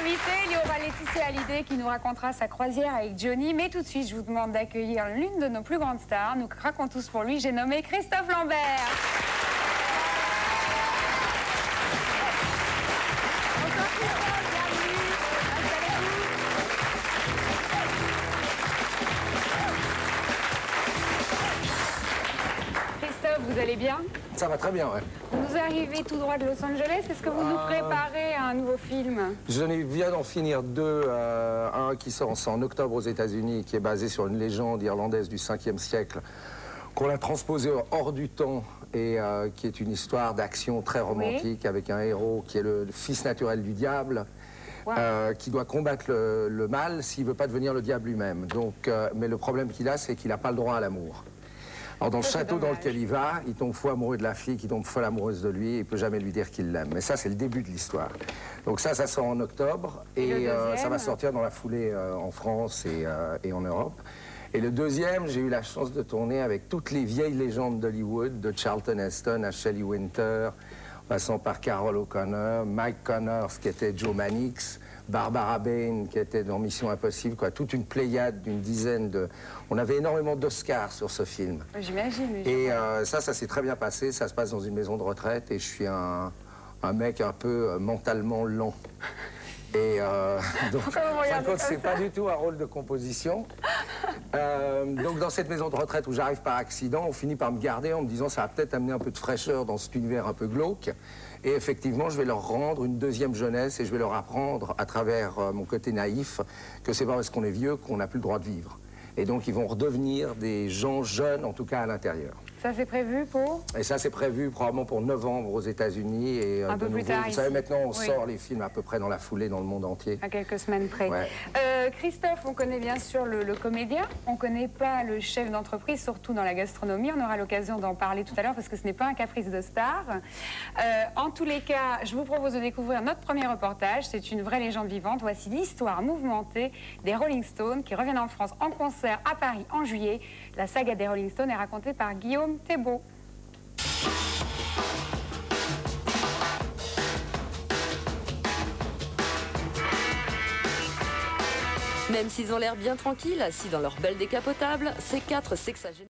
invité, il y aura Laetitia Hallyday qui nous racontera sa croisière avec Johnny. Mais tout de suite, je vous demande d'accueillir l'une de nos plus grandes stars. Nous craquons tous pour lui. J'ai nommé Christophe Lambert. Bonsoir Christophe, bienvenue. Installez-vous. Christophe, vous allez bien? Ça va très bien, ouais. Vous arrivez tout droit de Los Angeles. Est-ce que vous nous préparez un nouveau film? Je viens d'en finir deux. Un qui sort en octobre aux États-Unis, qui est basé sur une légende irlandaise du 5e siècle, qu'on a transposé hors du temps et qui est une histoire d'action très romantique avec un héros qui est le fils naturel du diable. Wow. Qui doit combattre le mal s'il ne veut pas devenir le diable lui-même. Donc, mais le problème qu'il a, c'est qu'il n'a pas le droit à l'amour. Alors dans le château dans lequel il va, il tombe fou amoureux de la fille, qui tombe folle amoureuse de lui, et il ne peut jamais lui dire qu'il l'aime. Mais ça, c'est le début de l'histoire. Donc ça sort en octobre, et ça va sortir dans la foulée en France et en Europe. Et le deuxième, j'ai eu la chance de tourner avec toutes les vieilles légendes d'Hollywood, de Charlton Heston à Shelley Winter, passant par Carol O'Connor, Mike Connors, qui était Joe Mannix, Barbara Bain, qui était dans Mission Impossible, quoi. Toute une pléiade d'une dizaine de... On avait énormément d'Oscars sur ce film. J'imagine. Et ça s'est très bien passé. Ça se passe dans une maison de retraite et je suis un mec un peu mentalement lent. Et donc, c'est pas du tout un rôle de composition. Donc dans cette maison de retraite où j'arrive par accident, on finit par me garder en me disant ça va peut-être amener un peu de fraîcheur dans cet univers un peu glauque. Et effectivement, je vais leur rendre une deuxième jeunesse et je vais leur apprendre à travers mon côté naïf que c'est pas parce qu'on est vieux qu'on n'a plus le droit de vivre. Et donc ils vont redevenir des gens jeunes, en tout cas à l'intérieur. Ça c'est prévu pour? Et ça c'est prévu probablement pour novembre aux États-Unis et un peu plus tard. Vous savez, maintenant on sort les films à peu près dans la foulée dans le monde entier. À quelques semaines près. Ouais. Christophe, on connaît bien sûr le comédien, on connaît pas le chef d'entreprise, surtout dans la gastronomie. On aura l'occasion d'en parler tout à l'heure parce que ce n'est pas un caprice de star. En tous les cas, je vous propose de découvrir notre premier reportage. C'est une vraie légende vivante. Voici l'histoire mouvementée des Rolling Stones qui reviennent en France en concert à Paris en juillet. La saga des Rolling Stones est racontée par Guillaume Thébault. Même s'ils ont l'air bien tranquilles, assis dans leur belle décapotable, ces quatre sexagénaires...